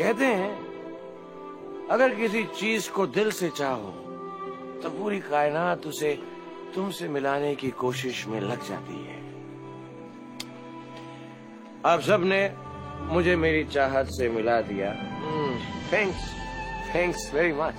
कहते हैं अगर किसी चीज को दिल से चाहो तो पूरी कायनात उसे तुमसे मिलाने की कोशिश में लग जाती है। आप सबने मुझे मेरी चाहत से मिला दिया। Thanks very much.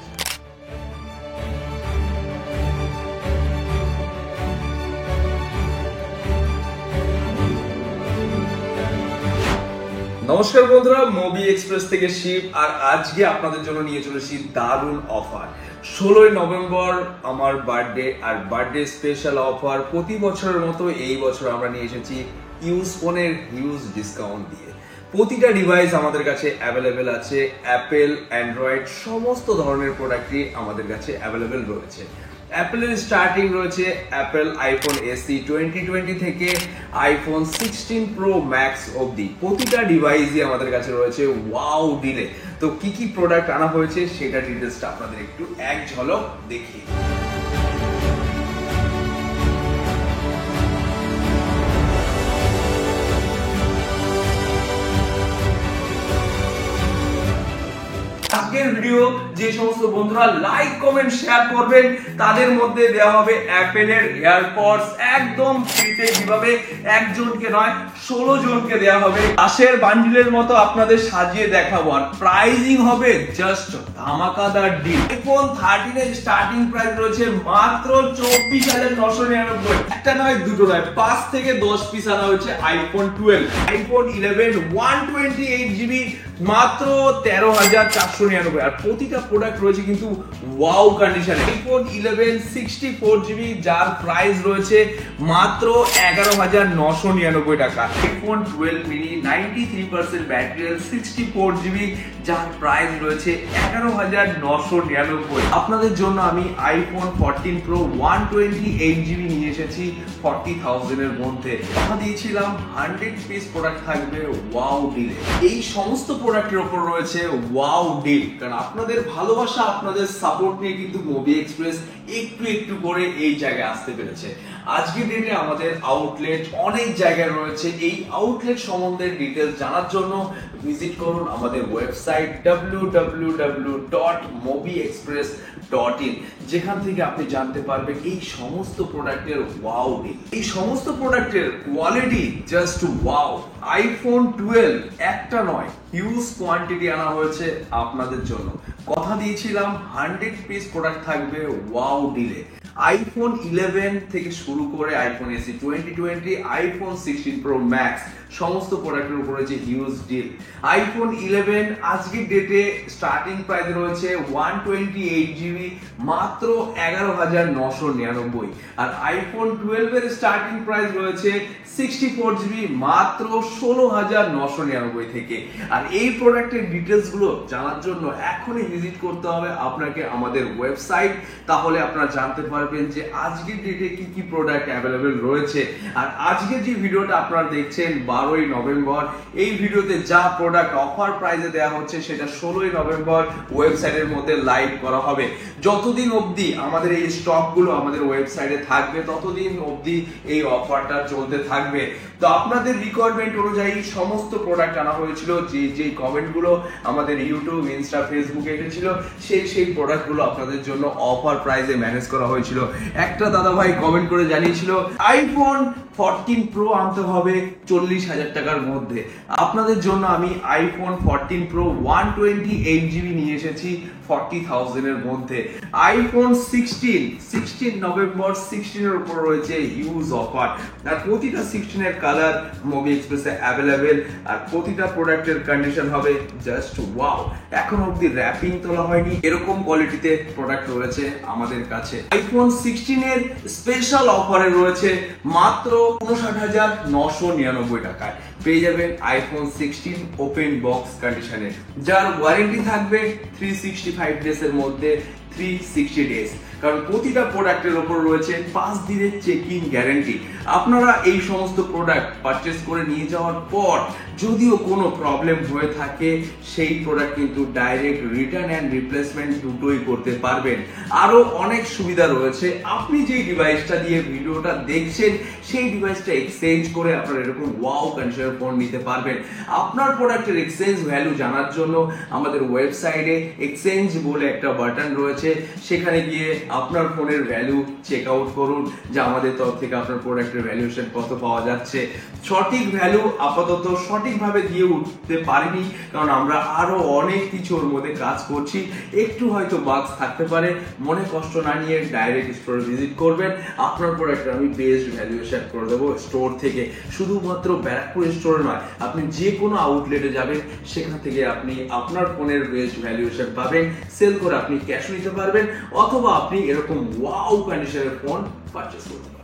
নমস্কার বন্ধুরা, মুভি এক্সপ্রেস থেকে শিব। আর আজকে আপনাদের জন্য নিয়ে চলেছি দারুণ অফার। 16 নভেম্বর আমার বার্থডে, আর বার্থডে স্পেশাল অফার প্রতি বছরের মতো এই বছর আমরা নিয়ে এসেছি ইউজ ফোনের হিউজ ডিসকাউন্ট দিয়ে। প্রতিটা ডিভাইস আমাদের কাছে অ্যাভেলেবেল আছে। অ্যাপেল, অ্যান্ড্রয়েড সমস্ত ধরনের প্রোডাক্টই আমাদের কাছে অ্যাভেলেবেল রয়েছে। অ্যাপেলের স্টার্টিং রয়েছে অ্যাপেল আইফোন এসি 2020 থেকে আইফোন 16 প্রো ম্যাক্স অবধি প্রতিটা ডিভাইসই আমাদের কাছে রয়েছে ওয়াও ডিলে। তো কি কি প্রোডাক্ট আনা হয়েছে সেটা ডিটেলসটা আপনাদের একটু এক ঝলক দেখি। আজকের ভিডিও যে সমস্ত বন্ধুরা লাইক কমেন্ট শেয়ার করবেন তাদের মধ্যে দেওয়া হবে অ্যাপেলের এয়ারপডস একদম ফ্রিতে। যেভাবে একজনকে নয় 16 জনকে দেওয়া হবে। আশের বান্ডিলের মতো আপনাদের সাজিয়ে দেখাবো। আর প্রাইজিং হবে জাস্ট ধামাকাদার ডিল। আইফোন 13 এর স্টার্টিং প্রাইস রয়েছে মাত্র 24,999। একটা নয় দুটো নয় 5 থেকে 10 পিস আনা হয়েছে আইফোন 12। আইফোন 11 128GB মাত্র 13,499। আর প্রতিটা প্রোডাক্ট রয়েছে কিন্তু ওয়াও কন্ডিশনে। আইফোন 11 64GB যার প্রাইস রয়েছে মাত্র 11,999 টাকা। আইফোন 12 মিনি 93% ব্যাটারি 64GB যার প্রাইস রয়েছে 11,999। আপনাদের জন্য আমি আইফোন 14 প্রো 128GB নিয়ে এসেছি 40,000 এর মধ্যে। কথা দিয়েছিলাম 100 পিস প্রোডাক্ট থাকবে ওয়াও ডিলে। এই সমস্ত প্রোডাক্টের উপর রয়েছে ওয়াও ডিল, কারণ আপনাদের ভালোবাসা, আপনাদের সাপোর্ট নিয়ে কিন্তু মুভি এক্সপ্রেস একটু একটু করে এই জায়গায় আসতে পেরেছে। আজকের ডেটে আমাদের আউটলেট অনেক জায়গায় রয়েছে। এই আউটলেট সম্বন্ধে ডিটেইলস জানার জন্য ভিজিট করুন আমাদের ওয়েবসাইট www.movieexpress.in, যেখান থেকে আপনি জানতে পারবেন এই সমস্ত প্রোডাক্টের ওয়াও ডিল। এই সমস্ত প্রোডাক্টের কোয়ালিটি জাস্ট ওয়াও। আইফোন 12 একটা নয় হিউজ কোয়ান্টিটি আনা হয়েছে আপনাদের জন্য। কথা দিয়েছিলাম 100 পিস প্রোডাক্ট থাকবে ওয়াও ডিলে। আইফোন 11 থেকে শুরু করে iPhone AC 2020, iPhone 16 pro max সমস্ত প্রোডাক্টের উপর রয়েছে হিউজ ডিল। আইফোন 11 আজকের ডেটে স্টার্টিং প্রাইস রয়েছে 128GB মাত্র 11,999। আর আইফোন 12 এর স্টার্টিং প্রাইস রয়েছে 64GB মাত্র 16,999 থেকে। আর এই প্রোডাক্টের ডিটেলস গুলো জানার জন্য এখনই ভিজিট করতে হবে আপনাকে আমাদের ওয়েবসাইট। তাহলে আপনারা জানতে পারবেন যে আজকের ডেটে কি কি প্রোডাক্ট অ্যাভেলেবেল রয়েছে। আর আজকে যে ভিডিওটা আপনারা দেখছেন 12ই নভেম্বর, এই ভিডিওতে যা প্রোডাক্ট অফার প্রাইসে দেওয়া হচ্ছে সেটা 16ই নভেম্বর ওয়েবসাইটের মধ্যে লাইভ করা হবে। যতদিন অবধি আমাদের এই স্টক গুলো আমাদের ওয়েবসাইটে থাকবে ততদিন অবধি এই অফারটা চলতে থাকবে। তো আপনাদের রিকোয়ারমেন্ট অনুযায়ী সমস্ত প্রোডাক্ট আনা হয়েছিল। যে কমেন্ট গুলো আমাদের ইউটিউব, ইনস্টা, ফেসবুকে এসেছিল সেই প্রোডাক্ট গুলো আপনাদের জন্য অফার প্রাইসে ম্যানেজ করা হয়েছিল। একটা দাদা ভাই কমেন্ট করে জানিয়েছিল আইফোন 14 প্রো আনতে হবে 40,000 টাকার মধ্যে। আপনাদের জন্য আমি আইফোন 14 প্রো 128GB নিয়ে এসেছি 40,000 এর মধ্যে। আইফোন 16 নভেম্বর 16 এর উপর রয়েছে হিউজ অফার। আর প্রতিটা 16 এর কালার মুভি এক্সপ্রেসে অ্যাভেলেবেল। আর প্রতিটা প্রোডাক্টের কন্ডিশন হবে জাস্ট ওয়াও। এখন অবধি র্যাপিং তোলা হয়নি এরকম কোয়ালিটিতে প্রোডাক্ট রয়েছে আমাদের কাছে। আইফোন 16 এর স্পেশাল অফারে রয়েছে মাত্র 59,999 টাকায় পেয়ে যাবেন আইফোন 16 ওপেন বক্স কন্ডিশনে, যার ওয়ারেন্টি থাকবে 365 ডেজ এর মধ্যে 360 ডেজ। কারণ প্রতিটা প্রোডাক্টের উপর রয়েছে 5 দিনের চেকিং গ্যারান্টি। আপনারা এই সমস্ত প্রোডাক্ট পারচেজ করে নিয়ে যাওয়ার পর যদিও কোনো প্রবলেম হয়ে থাকে সেই প্রোডাক্ট কিন্তু ডাইরেক্ট রিটার্ন এন্ড রিপ্লেসমেন্ট দুটোই করতে পারবেন। আরো অনেক সুবিধা রয়েছে। আপনি যে ডিভাইসটা দিয়ে ভিডিওটা দেখছেন সেই ডিভাইসটা এক্সচেঞ্জ করে আপনারা এরকম ওয়াও কন্ডিশনের ফোন নিতে পারবেন। আপনার প্রোডাক্টের এক্সচেঞ্জ ভ্যালু জানার জন্য আমাদের ওয়েবসাইটে এক্সচেঞ্জ বলে একটা বাটন রয়েছে, সেখানে গিয়ে আপনার ফোনের ভ্যালু চেক আউট করুন যে আমাদের তরফ থেকে আপনার প্রোডাক্টের ভ্যালুয়েশন কত পাওয়া যাচ্ছে। সঠিক ভ্যালু আপাতত সঠিকভাবে দিয়ে উঠতে পারিনি, কারণ আমরা আরো অনেক কিছু ওর মধ্যে কাজ করছি, একটু হয়তো বাগস থাকতে পারে। মনে কষ্ট না নিয়ে ডাইরেক্ট স্টোরে ভিজিট করবেন, আপনার প্রোডাক্টের আমি বেস্ট ভ্যালুয়েশন করে দেবো স্টোর থেকে। শুধুমাত্র ব্যারাকপুর স্টোর নয়, আপনি যে কোনো আউটলেটে যাবেন সেখান থেকে আপনি আপনার ফোনের বেস্ট ভ্যালুয়েশন পাবেন, সেল করে আপনি ক্যাশ নিতে পারবেন, অথবা আপনি এরকম ওয়াও কন্ডিশনের ফোন পারচেজ করতে পারবেন।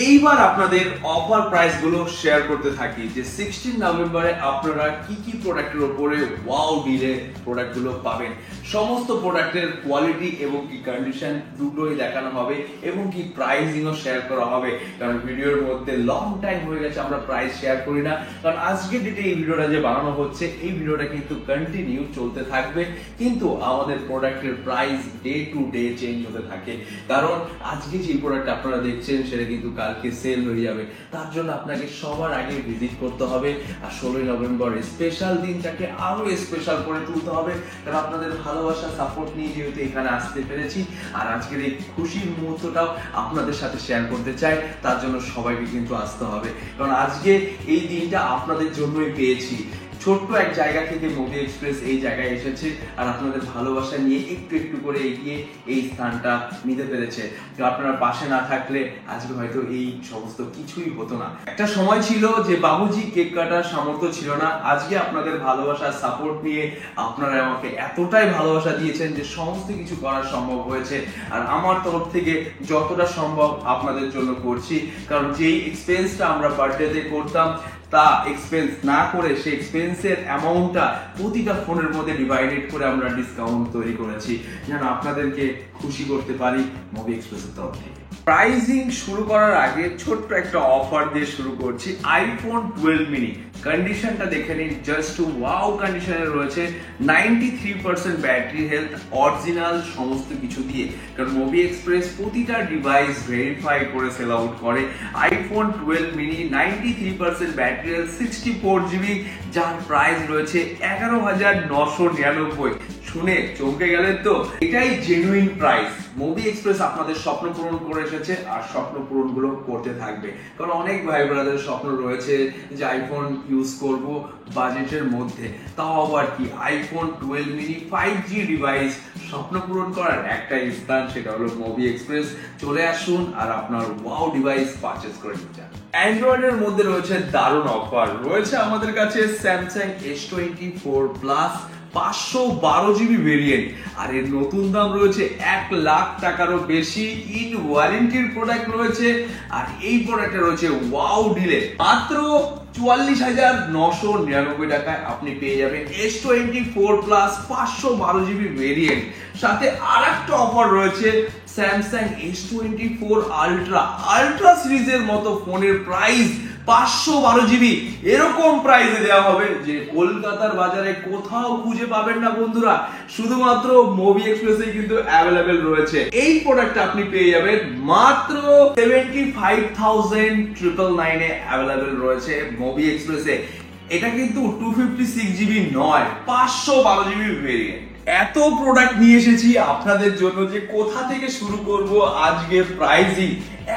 এইবার আপনাদের অফার প্রাইস গুলো শেয়ার করতে থাকি যে 16 নভেম্বরে আপনারা কি কি প্রোডাক্টের উপরে ওয়াও ডিলে প্রোডাক্ট গুলো পাবেন। সমস্ত প্রোডাক্টের কোয়ালিটি এবং কি কন্ডিশন দুটোই দেখানো হবে এবং কি প্রাইসিংও শেয়ার করা হবে, কারণ ভিডিওর মধ্যে লং টাইম হয়ে গেছে আমরা প্রাইস শেয়ার করি না, কারণ আজকের ডেটে এই ভিডিওটা যে বানানো হচ্ছে এই ভিডিওটা কিন্তু কন্টিনিউ চলতে থাকবে, কিন্তু আমাদের প্রোডাক্টের price day to day change হতে থাকে। কারণ আজকে যে প্রোডাক্ট আপনারা দেখছেন সেটা কিন্তু কালকে সেল হয়ে যাবে, তার জন্য আপনাকে সবার আগে ভিজিট করতে হবে। আর 16 নভেম্বর স্পেশাল দিনটাকে আরো স্পেশাল করে তুলতে হবে, কারণ আপনাদের ভালোবাসা সাপোর্ট নিয়ে যেহেতু এখানে আসতে পেরেছি, আর আজকের এই খুশির মুহূর্তটাও আপনাদের সাথে শেয়ার করতে চাই, তার জন্য সবাইকে কিন্তু আসতে হবে, কারণ আজকে এই দিনটা আপনাদের জন্যই পেয়েছি। ছোট্ট এক জায়গা থেকে মুভি এক্সপ্রেস এই জায়গায় এসেছে, আর আপনাদের ভালোবাসা নিয়ে একটু একটু করে এগিয়ে এই স্থানটা নিতে পেরেছে। তো আপনারা পাশে না থাকলে আজকে হয়তো এই সমস্ত কিছুই হতো না। একটা সময় ছিল যে বাবুজি কেক কাটার সামর্থ্য ছিল না, আজকে আপনাদের ভালোবাসার সাপোর্ট নিয়ে আপনারা আমাকে এতটাই ভালোবাসা দিয়েছেন যে সমস্ত কিছু করা সম্ভব হয়েছে, আর আমার তরফ থেকে যতটা সম্ভব আপনাদের জন্য করছি। কারণ যেই এক্সপেন্সটা আমরা বার্থডেতে করতাম তা এক্সপেন্স না করে সেই এক্সপেন্সের অ্যামাউন্টটা প্রতিটা ফোনের মধ্যে ডিভাইডেড করে আমরা ডিসকাউন্ট তৈরি করেছি, যেন আপনাদেরকে খুশি করতে পারি মুভি এক্সপ্রেসের তরফ থেকে। প্রাইসিং শুরু করার আগে ছোট্ট একটা অফার দিয়ে শুরু করছি। আইফোন 12 মিনি কন্ডিশনটা দেখে নিন, জাস্ট ওয়াও কন্ডিশনে রয়েছে, 93% ব্যাটারি হেলথ, অরিজিনাল সমস্ত কিছু দিয়ে। কারণ মুভি এক্সপ্রেস প্রতিটা ডিভাইস ভেরিফাই করে সেল আউট করে। IPhone 12 mini 93% battery health, 64 GB, যার প্রাইস রয়েছে 11,999। শুনে চমকে গেলেন তো? এটাই জেনুইন প্রাইস। মুভি এক্সপ্রেস আপনাদের স্বপ্ন পূরণ করে এসেছে আর স্বপ্ন পূরণ গুলো করতে থাকবে, কারণ অনেক ভাই ব্রাদারের স্বপ্ন রয়েছে যে আইফোন ইউজ করব বাজেটের মধ্যে, তাও আবার কি আইফোন 12 মিনি 5G ডিভাইস স্বপ্ন পূরণ করার একটাই স্থান, সেটা হলো মুভি এক্সপ্রেস। চলে আসুন আর আপনার ওয়াও ডিভাইস পারচেজ করে নিতে চান। অ্যান্ড্রয়েডের মধ্যে রয়েছে দারুণ অফার রয়েছে আমাদের কাছে। Samsung S24 plus 512 GB variant, আর এর নতুন দাম রয়েছে 1 লাখ টাকারও বেশি। ইন ওয়ারেন্টির প্রোডাক্ট রয়েছে, আর এই প্রোডাক্টে রয়েছে ওয়াও ডিলে মাত্র 44,999 টাকায় আপনি পেয়ে যাবেন S24 প্লাস 512 জিবি ভেরিয়েন্ট। সাথে আর একটা অফার রয়েছে, স্যামসাং S24 আলট্রা সিরিজের মতো ফোনের প্রাইস 512 জিবি এরকম প্রাইসে দেওয়া হবে যে কলকাতার বাজারে কোথাও খুঁজে পাবেন না বন্ধুরা, শুধুমাত্র মুভি এক্সপ্রেসে কিন্তু অ্যাভেলেবেল রয়েছে। এই প্রোডাক্টটা আপনি পেয়ে যাবেন মাত্র 75,999 এ অ্যাভেলেবেল রয়েছে মুভি এক্সপ্রেসে। এটা কিন্তু 256 জিবি নয়, 512 জিবি ভেরিয়েন্ট। এত প্রোডাক্ট নিয়ে এসেছি আপনাদের জন্য যে কোথা থেকে শুরু করব আজকের প্রাইসিং।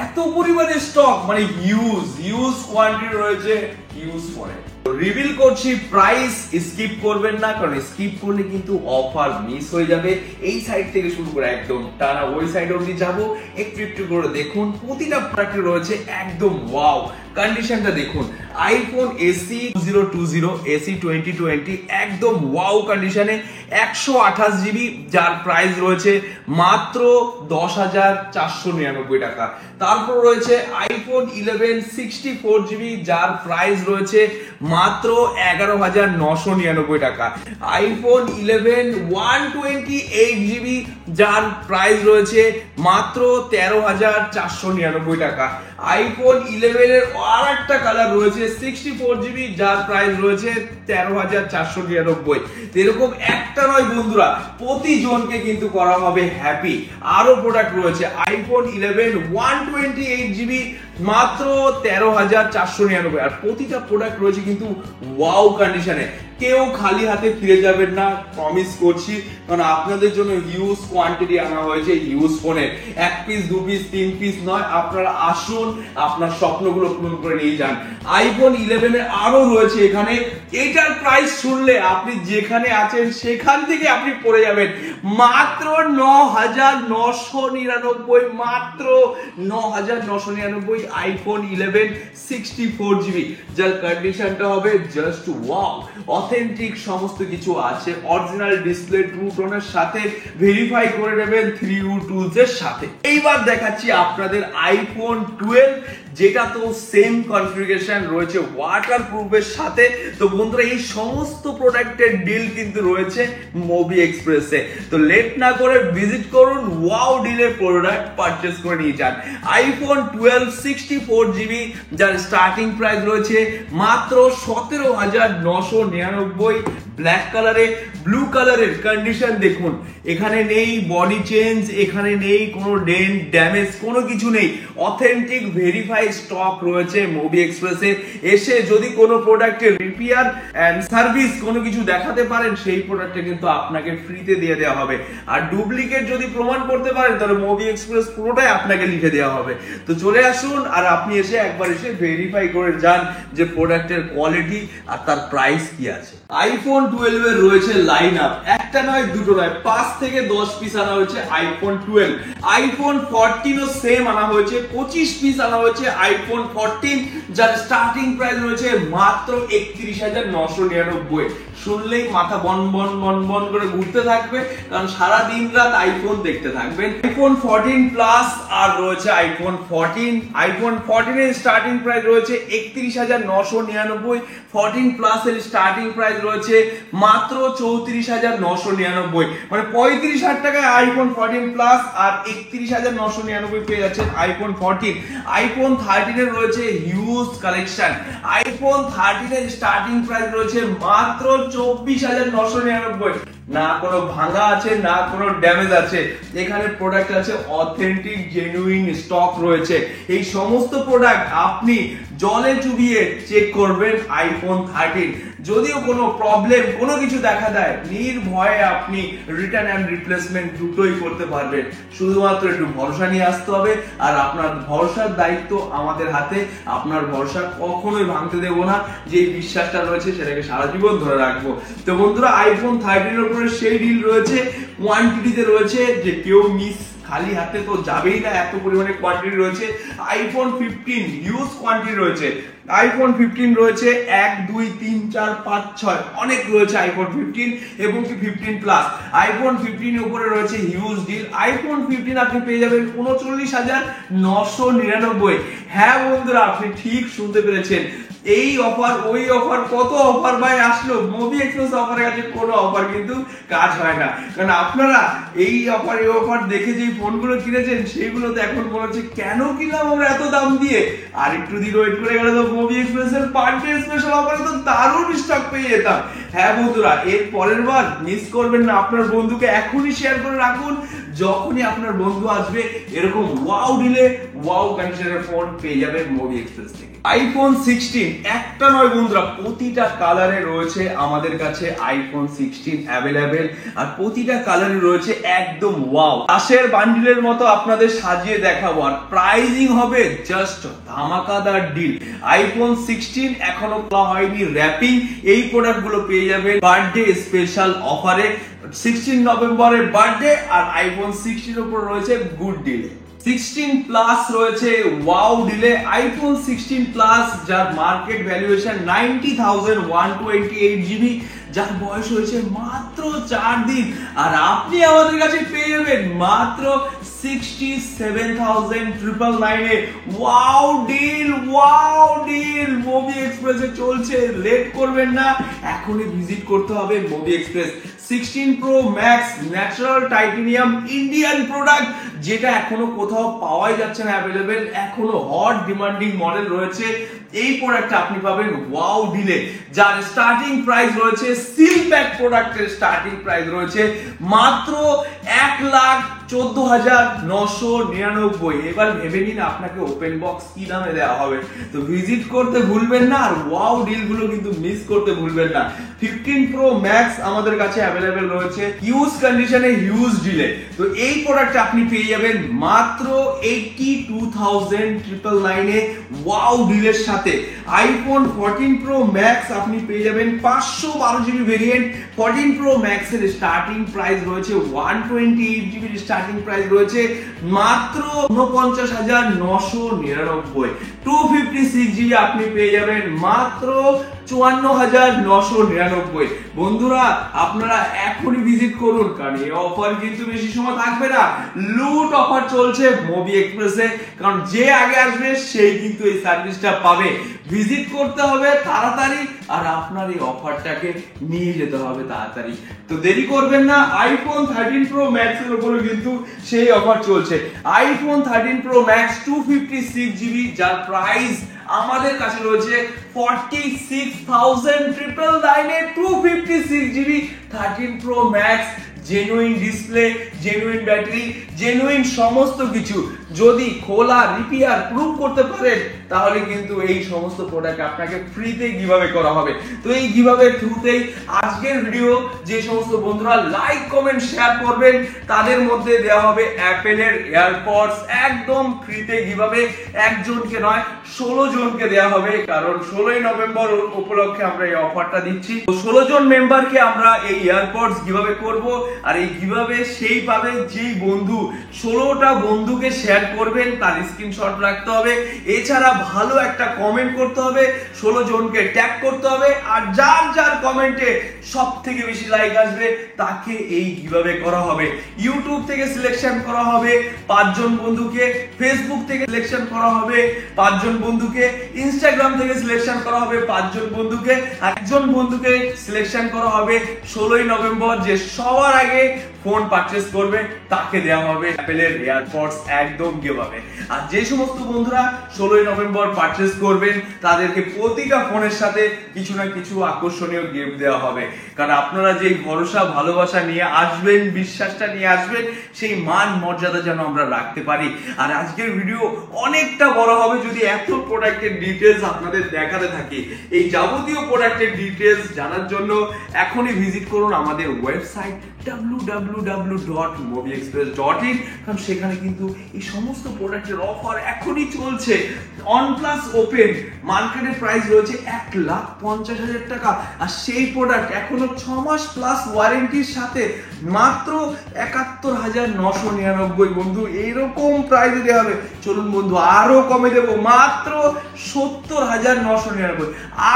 এত পরিমাণে স্টক, মানে হিউজ কোয়ান্টিটি রয়েছে হিউজ ফোনে। রিভিল করছি প্রাইস, স্কিপ করবেন না, কারণ স্কিপ করলে কিন্তু অফার মিস হয়ে যাবে। এই সাইড থেকে শুরু করে একদম টানা ওই সাইড অবধি যাবো, একটু একটু করে দেখুন। প্রতিটা প্রোডাক্টে রয়েছে একদম ওয়াও কন্ডিশনটা দেখুন। আইফোন SE 2020 SE 2020 একদম ওয়াও কন্ডিশনে 128 জিবি, যার প্রাইস রয়েছে মাত্র 10,499 টাকা। তারপর রয়েছে আইফোন 11 64 জিবি, যার প্রাইস রয়েছে মাত্র 11,999 টাকা। আইফোন 11 128 জিবি, যার প্রাইস রয়েছে মাত্র 13,499 টাকা। আইফোন 11 এর আর একটা কালার রয়েছে 64 জিবি, যার প্রাইস রয়েছে 13,499। এরকম একটা নয় বন্ধুরা, প্রতিজনকে কিন্তু করা হবে হ্যাপি। আরো প্রোডাক্ট রয়েছে আইফোন 11 128 জিবি, মাত্র 13,499। আর প্রতিটা প্রোডাক্ট রয়েছে কিন্তু ওয়াও কন্ডিশনে। কেউ খালি হাতে ফিরে যাবেন না, প্রমিস করছি, কারণ আপনাদের জন্য হিউজ কোয়ান্টিটি আনা হয়েছে ইউজ ফোনের। 1 পিস 2 পিস 3 পিস নয়, আপনারা আসুন, আপনার স্বপ্নগুলো পূরণ করে নিয়ে যান। আইফোন 11 এর আরো রয়েছে এখানে। এটার প্রাইস শুনলে আপনি যেখানে আছেন সেখান থেকে আপনি পড়ে যাবেন। মাত্র 9,999, মাত্র 9,999 আইফোন 11 64GB, যার কন্ডিশনটা হবে জাস্ট ওয়াও। অথেন্টিক সমস্ত কিছু আছে, অরিজিনাল ডিসপ্লে ট্রু টোনের সাথে ভেরিফাই করে নেবেন 3U টুলস এর সাথে। এইবার দেখাচ্ছি আপনাদের আইফোন 12, যেটা তো সেম কনফিগারেশন রয়েছে ওয়াটারপ্রুফের সাথে। তো বন্ধুরা, এই সমস্ত প্রোডাক্টের ডিল কিন্তু রয়েছে মোবি এক্সপ্রেসে। তো লেট না করে ভিজিট করুন, ওয়াও ডিলের প্রোডাক্ট পারচেজ করে নিয়ে যান। আইফোন 12 64GB, যার স্টার্টিং প্রাইস রয়েছে মাত্র 17,999। ব্ল্যাক কালারে, ব্লু কালারের কন্ডিশন দেখুন, এখানে নেই বডি চেঞ্জ, এখানে নেই কোনো ডেন্ট ড্যামেজ, কোনো কিছু নেই। অথেন্টিক ভেরিফাই স্টক রয়েছে মোবি এক্সপ্রেসে। এসে যদি কোনো প্রোডাক্টের রিপেয়ার এন্ড সার্ভিস কোনো কিছু দেখাতে পারেন, সেই প্রোডাক্টটা কিন্তু আপনাকে ফ্রিতে দিয়ে দেওয়া হবে। আর ডুপ্লিকেট যদি প্রমাণ করতে পারেন, তাহলে মোবি এক্সপ্রেস পুরোটাই আপনাকে লিখে দেওয়া হবে। তো চলে আসুন, আর আপনি একবার এসে ভেরিফাই করে যান যে প্রোডাক্টের কোয়ালিটি আর তার প্রাইস কি আছে। আইফোন 12 এর রয়েছে লাইন আপ, একটা নয় দুটো নয়, 5 থেকে 10 পিস আনা হয়েছে আইফোন 12। আইফোন 14 ও সেম আনা হয়েছে, 25 পিস আনা হয়েছে আইফোন 14, যার স্টার্টিং প্রাইস রয়েছে মাত্র 31,999। শুনলেই মাথা বন বন বন বন করে ঘুরতে থাকবে, কারণ সারা দিন রাত আইফোন দেখতে থাকবেন। আইফোন 14 প্লাস আর রয়েছে আইফোন 14। আইফোন 14 এর স্টার্টিং প্রাইস রয়েছে 31,999। 14 প্লাস এর স্টার্টিং প্রাইস রয়েছে মাত্র 34,999। মানে 35,000 টাকায় আইফোন 14 প্লাস আর 31,999 পেয়ে যাচ্ছেন আইফোন 14। আইফোন 13 এর রয়েছে হিউজ কালেকশন। আইফোন 13 এর স্টার্টিং প্রাইস রয়েছে মাত্র 24,999। না কোনো ভাঙা আছে, না কোনো ড্যামেজ আছে, এখানে প্রোডাক্ট আছে অথেন্টিক জেনুইন স্টক রয়েছে। এই সমস্ত প্রোডাক্ট আপনি জলে চুবিয়ে চেক করবেন আইফোন 13। যদিও কোনো প্রবলেম কোনো কিছু দেখা দেয়, নির্ভয়ে আপনি রিটার্ন এন্ড রিপ্লেসমেন্ট দুটোই করতে পারবেন। শুধুমাত্র একটু ভরসা নিয়ে আসতে হবে, আর আপনার ভরসার দায়িত্ব আমাদের হাতে। আপনার ভরসা কখনোই ভাঙতে দেব না, যে বিশ্বাসটা রয়েছে সেটাকে সারা জীবন ধরে রাখবো। তো বন্ধুরা, আইফোন 13 এর উপরে সেই ডিল রয়েছে, কোয়ান্টিটিতে রয়েছে, যে কেউ মিস খালি হাতে তো যাবেই না, এত পরিমাণে কোয়ান্টিটি রয়েছে। আইফোন 15 হিউজ কোয়ান্টিটি রয়েছে। আইফোন 15 রয়েছে 1 2 3 4 5 6 অনেক রয়েছে আইফোন 15 এবং কি 15 প্লাস। আইফোন 15 এর উপরে রয়েছে হিউজ ডিল। আইফোন 15 আপনি পেয়ে যাবেন 39,999। হ্যাঁ বন্ধুরা, আপনি ঠিক শুনতে পেরেছেন, এই অফার ওই অফার, কত অফার ভাই আসলো। মোবি এক্সপ্রেস অফারের কাছে কোনো অফার কিন্তু কাজ হয় না, কারণ আপনারা এই অফার এই অফার দেখে যে ফোনগুলো কিনেছেন, সেইগুলো তো এখন মনে হচ্ছে কেন কিনলাম আমরা এত দাম দিয়ে। আর একটু দিন ওয়েট করে গেলে তো মোবি এক্সপ্রেসের বার্থডে স্পেশাল অফারে তো দারুণ স্টক পেয়ে যেতাম। হ্যাঁ বন্ধুরা, এর পরের বার মিস করবেন না, আপনার বন্ধুকে এখনই শেয়ার করে রাখুন। যখনই আপনার বন্ধু আসবে, এরকম ওয়াও ডিলে ওয়াও কন্ডিশনের ফোন পেয়ে যাবেন মোবি এক্সপ্রেস থেকে। আইফোন 16 একটা নয় বন্ধুরা, প্রতিটা কালারে রয়েছে আমাদের কাছে আইফোন 16 অ্যাভেলেবেল। আর প্রতিটা কালারে রয়েছে একদম ওয়াও, তাসের বান্ডিলের মতো আপনাদের সাজিয়ে দেখাবো। আর প্রাইজিং হবে জাস্ট ধামাকাদার ডিল। আইফোন 16 এখনো খোলা হয়নি র্যাপিং, এই প্রোডাক্টগুলো পেয়ে যাবেন বার্থডে স্পেশাল অফারে। 16 নভেম্বরের বার্থডে, আর আইফোন 16 এর উপর রয়েছে গুড ডিলে। 16 প্লাস রয়েছে ওয়াও ডিলে। আইফোন 16 প্লাস, যার মার্কেট ভ্যালুয়েশন 90,128 জিবি, যার বয়স হয়েছে মাত্র 4 দিন, আর আপনি আমাদের কাছে পেয়ে যাবেন মাত্র 67,999 এ। Wow deal, wow deal Mobi এক্সপ্রেসে চলছে। লেট করবেন না, এখনই ভিজিট করতে হবে Mobi Express. 16 pro max natural titanium Indian product, যেটা এখনো কোথাও পাওয়াই যাচ্ছে না অ্যাভেলেবেল, এখনো হট ডিমান্ডিং মডেল রয়েছে। এই প্রোডাক্টটা আপনি পাবেন ওয়াও ডিলে, যার স্টার্টিং প্রাইস রয়েছে, সিল প্যাক প্রোডাক্টের স্টার্টিং প্রাইস রয়েছে মাত্র 1,00,000 14,999। এবার ভেবে নিন আপনাকে ওপেন বক্স কি দামে দেওয়া হবে। তো ভিজিট করতে ভুলবেন না, আর ওয়াও ডিল গুলো কিন্তু মিস করতে ভুলবেন না। 15 Pro Max আমাদের কাছে অ্যাভেলেবেল রয়েছে হিউজ কন্ডিশনে, হিউজ ডিলে। তো এই প্রোডাক্ট আপনি পেয়ে যাবেন মাত্র 82,999 এ ওয়াও ডিলের সাথে। আইফোন 14 Pro Max আপনি পেয়ে যাবেন 512 জিবি ভেরিয়েন্ট। 14 Pro Max এর স্টার্টিং প্রাইস রয়েছে 128 জিবি, স্টার্টিং প্রাইস রয়েছে মাত্র 49,999। 256 জিবি আপনি পেয়ে যাবেন মাত্র 54,999। বন্ধুরা আপনারা এখনই ভিজিট করুন, কারণ এই অফার কিন্তু বেশি সময় থাকবে না। লুট অফার চলছে মোবি এক্সপ্রেসে, কারণ যে আগে আসবে সেই কিন্তু এই সার্ভিসটা পাবে। ভিজিট করতে হবে তাড়াতাড়ি, আর আপনার এই অফারটাকে নিয়ে যেতে হবে তাড়াতাড়ি। তো দেরি করবেন না, আইফোন 13 Pro Max এর উপরে কিন্তু সেই অফার চলছে। আইফোন 13 Pro Max 256 জিবি, যার প্রাইস আমাদের কাছে রয়েছে 46,999 এ 256 GB 13 Pro Max। Genuine display, genuine battery, genuine সমস্ত কিছু। যদি খোলা রিপেয়ার প্রুভ করতে পারেন তাহলে কিন্তু এই সমস্ত প্রোডাক্ট আপনাকে ফ্রিতে গিভঅ্যাওয়ে করা হবে। তো এই গিভঅ্যাওয়ে থ্রুতেই আজকের ভিডিও যে সমস্ত বন্ধুরা লাইক কমেন্ট শেয়ার করবেন তাদের মধ্যে দেওয়া হবে অ্যাপেলের এয়ারপডস একদম ফ্রিতে গিভঅ্যাওয়ে। একজনকে নয় 16 জনকে দেওয়া হবে, কারণ 16ই নভেম্বর উপলক্ষে আমরা এই অফারটা দিচ্ছি। তো 16 জন মেম্বারকে আমরা এই এয়ারপডস গিভঅ্যাওয়ে করব, আর এই গিভঅ্যাওয়ে সেই পাবে যেই বন্ধু 16টা বন্ধুকে শেয়ার করবেন, তার স্ক্রিনশট রাখতে হবে। এছাড়া ভালো একটা কমেন্ট করতে হবে, 16 জনকে ট্যাগ করতে হবে, আর যার যার কমেন্টে সবথেকে বেশি লাইক আসবে তাকে এই গিভঅ্যাওয়ে করা হবে। ইউটিউব থেকে সিলেকশন করা হবে 5 জন বন্ধুকে, ফেসবুক থেকে সিলেকশন করা হবে 5 জন বন্ধুকে, ইনস্টাগ্রাম থেকে সিলেকশন করা হবে 5 জন বন্ধুকে, আর একজন বন্ধুকে সিলেকশন করা হবে 16ই নভেম্বর, যে সবার আগে ফোন পারচেজ করবে তাকে দেওয়া হবে অ্যাপেলের এয়ারপডস একদম গিভঅ্যাওয়ে। আর যে সমস্ত বন্ধুরা 16ই নভেম্বর পারচেজ করবেন তাদেরকে প্রতিটা ফোনের সাথে কিছু না কিছু আকর্ষণীয় গিফট দেওয়া হবে, কারণ আপনারা যে ভরসা ভালোবাসা নিয়ে আসবেন, বিশ্বাসটা নিয়ে আসবেন, সেই মান মর্যাদা যেন আমরা রাখতে পারি। আর আজকের ভিডিও অনেকটা বড় হবে যদি এত প্রোডাক্টের ডিটেইলস আপনাদের দেখাতে থাকি। এই যাবতীয় প্রোডাক্টের ডিটেইলস জানার জন্য এখনই ভিজিট করুন আমাদের ওয়েবসাইট www.mobiexpress.in, কারণ সেখানে কিন্তু এই সমস্ত প্রোডাক্টের অফার এখনই চলছে। OnePlus Open মার্কেটের প্রাইস রয়েছে 1,50,000 টাকা, আর সেই প্রোডাক্ট এখনো 6 মাস প্লাস ওয়ারেন্টির সাথে মাত্র 71,999। বন্ধু এইরকম প্রাইসে দেওয়া হবে, চলুন বন্ধু আরো কমে দেবো, মাত্র 70,999,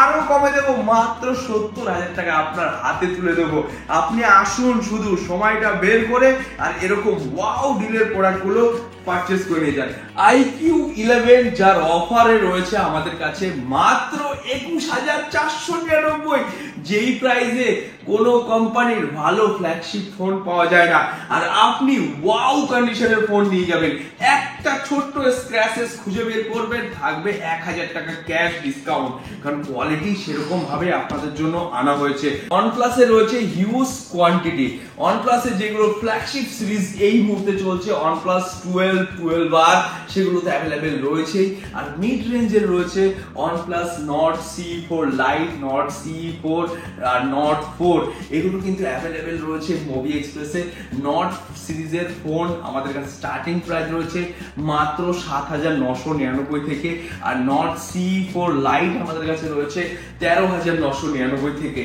আরো কমে দেবো, মাত্র 70,000 টাকা আপনার হাতে তুলে দেবো। আপনি আসুন, শুধু সময়টা বের করে আর এরকম ওয়াও ডিলের প্রোডাক্ট গুলো পারচেজ করে নিয়ে যান। iQ11 যার অফারে রয়েছে আমাদের কাছে মাত্র 21,499, যেই প্রাইসে কোনো কোম্পানির ভালো ফ্ল্যাগশিপ ফোন পাওয়া যায় না, আর আপনি ওয়াও কন্ডিশনের ফোন নিয়ে যাবেন। একটা ছোট্ট স্ক্র্যাচেস খুঁজে বের করবেন, থাকবে 1,000 টাকা ক্যাশ ডিসকাউন্ট, কারণ কোয়ালিটি সেরকম ভাবে আপনাদের জন্য আনা হয়েছে। OnePlus এ রয়েছে হিউজ কোয়ান্টিটি। OnePlus এর যেগুলো ফ্ল্যাগশিপ সিরিজ এই মুহূর্তে চলছে, OnePlus 12, 12R সেগুলোতে অ্যাভেলেবেল রয়েছে। আর মিড রেঞ্জের রয়েছে OnePlus Nord CE4 Lite, Nord CE4 আর Nord 4, এগুলো কিন্তু অ্যাভেলেবেল রয়েছে মোবি এক্সপ্রেসে। Nord সিরিজের ফোন আমাদের কাছে স্টার্টিং প্রাইস রয়েছে মাত্র 7,999 থেকে, আর Nord CE4 Lite আমাদের কাছে রয়েছে 13,999 থেকে।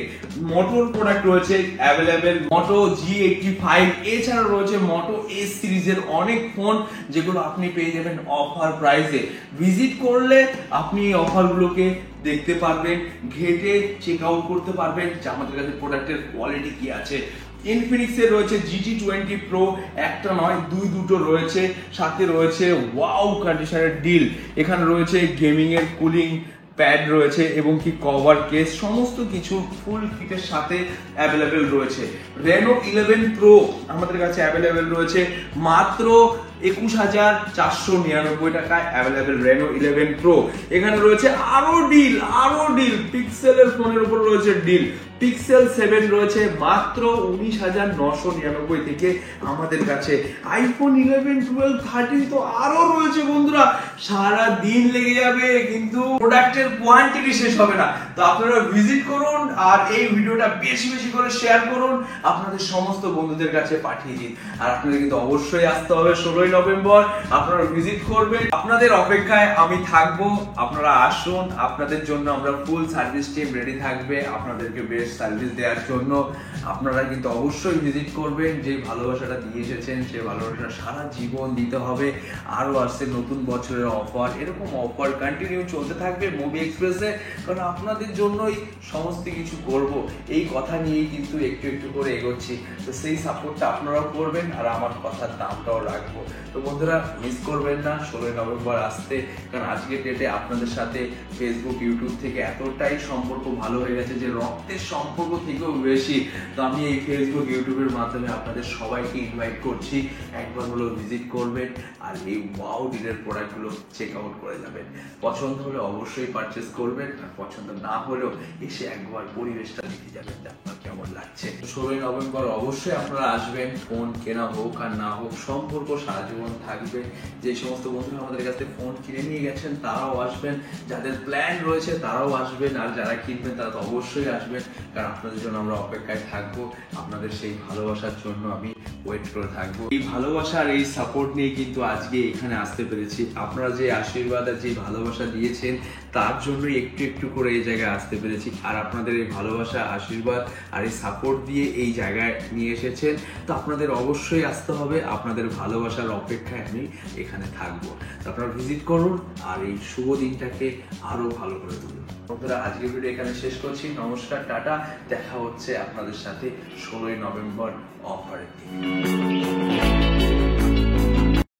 মোটোর প্রোডাক্ট রয়েছে অ্যাভেলেবেল, মোটো G85, এছাড়া রয়েছে মোটো S সিরিজের অনেক ফোন যেগুলো আপনি পেয়ে যাবেন অফার প্রাইসে। ভিজিট করলে আপনি এই অফারগুলোকে দেখতে পারবেন, ঘেটে চেক আউট করতে পারবেন যে আমাদের কাছে প্রোডাক্টের কোয়ালিটি কি আছে। ইনফিনিক্স এর রয়েছে GT20 Pro, একটা নয় দুটো রয়েছে, সাথে রয়েছে ওয়াও কন্ডিশনের ডিল। এখানে রয়েছে গেমিং এর কুলিং প্যাড রয়েছে এবং কি কভার কেস, সমস্ত কিছু ফুল কিটের সাথে অ্যাভেলেবেল রয়েছে। Reno 11 Pro আমাদের কাছে অ্যাভেলেবেল রয়েছে মাত্র 21,499 টাকায় অ্যাভেলেবেল Reno 11 Pro। এখানে রয়েছে আরো ডিল, পিক্সেলের ফোনের উপর রয়েছে ডিল। পিক্সেল 7 রয়েছে মাত্র 19,999 থেকে আমাদের কাছে। আইফোন 11, 12, 13 তো আরো রয়েছে বন্ধুরা, সারা দিন লেগে যাবে কিন্তু প্রোডাক্টের কোয়ান্টিটি শেষ হবে না। তো আপনারা ভিজিট করুন আর এই ভিডিওটা বেশি বেশি করে শেয়ার করুন, আপনাদের সমস্ত বন্ধুদের কাছে পাঠিয়ে দিন। আর আপনাদের কিন্তু অবশ্যই আসতে হবে 16ই নভেম্বর, আপনারা ভিজিট করবেন, আপনাদের অপেক্ষায় আমি থাকবো। আপনারা আসুন, আপনাদের জন্য আমরা ফুল সার্ভিস টিম রেডি থাকবে আপনাদেরকে বেস্ট সার্ভিস দেওয়ার জন্য। আপনারা কিন্তু অবশ্যই ভিজিট করবেন, যে ভালোবাসাটা দিয়ে এসেছেন সেই ভালোবাসাটা সারা জীবন দিতে হবে। আরো আসছে নতুন বছরের অফার, এরকম অফার কন্টিনিউ চলতে থাকবে মুভি এক্সপ্রেসে, কারণ আপনাদের জন্যই সমস্ত কিছু করব এই কথা নিয়েই কিন্তু একটু একটু করে এগোচ্ছি। তো সেই সাপোর্টটা আপনারাও করবেন আর আমার কথার দামটাও রাখবো। তো বন্ধুরা মিস করবেন না 16ই নভেম্বর আসতে, কারণ আজকের ডেটে আপনাদের সাথে ফেসবুক ইউটিউব থেকে এতটাই সম্পর্ক ভালো হয়ে গেছে যে রক্তের সম্পর্ক থেকেও বেশি। তো আমি এই ফেসবুক ইউটিউবের মাধ্যমে আপনাদের সবাইকে ইনভাইট করছি, একবার হলো ভিজিট করবেন আর এই ওয়াও ডিলের প্রোডাক্টগুলো চেক আউট করে যাবেন। পছন্দ হলে অবশ্যই পারচেস করবেন, আর পছন্দ না হলেও এসে একবার পরিবেশটা দেখে যাবেন যে আপনার কেমন লাগছে। 16ই নভেম্বর অবশ্যই আপনারা আসবেন, ফোন কেনা হোক আর না হোক সম্পর্ক সারা জীবন থাকবে। যে সমস্ত বন্ধুরা আমাদের কাছে ফোন কিনে নিয়ে গেছেন তারাও আসবেন, যাদের প্ল্যান রয়েছে তারাও আসবেন, আর যারা কিনবেন তারা তো অবশ্যই আসবেন, কারণ আপনাদের জন্য আমরা অপেক্ষায় থাকবো। আপনাদের সেই ভালোবাসার জন্য আমি ওয়েট করে থাকবো। এই ভালোবাসা আর এই সাপোর্ট নিয়ে কিন্তু আজকে এখানে আসতে পেরেছি। আপনারা যে আশীর্বাদ আর যে ভালোবাসা দিয়েছেন তার জন্যই একটু একটু করে এই জায়গায় আসতে পেরেছি। আর আপনাদের এই ভালোবাসা, আশীর্বাদ আর এই সাপোর্ট দিয়ে এই জায়গায় নিয়ে এসেছেন, তো আপনাদের অবশ্যই আসতে হবে। আপনাদের ভালোবাসার অপেক্ষায় আমি এখানে থাকবো। তো আপনারা ভিজিট করুন আর এই শুভ দিনটাকে আরো ভালো করে তুলুন। বন্ধুরা আজকের ভিডিও এখানে শেষ করছি। নমস্কার, টাটা, দেখা হচ্ছে আপনাদের সাথে 16ই নভেম্বর অফারের দিন।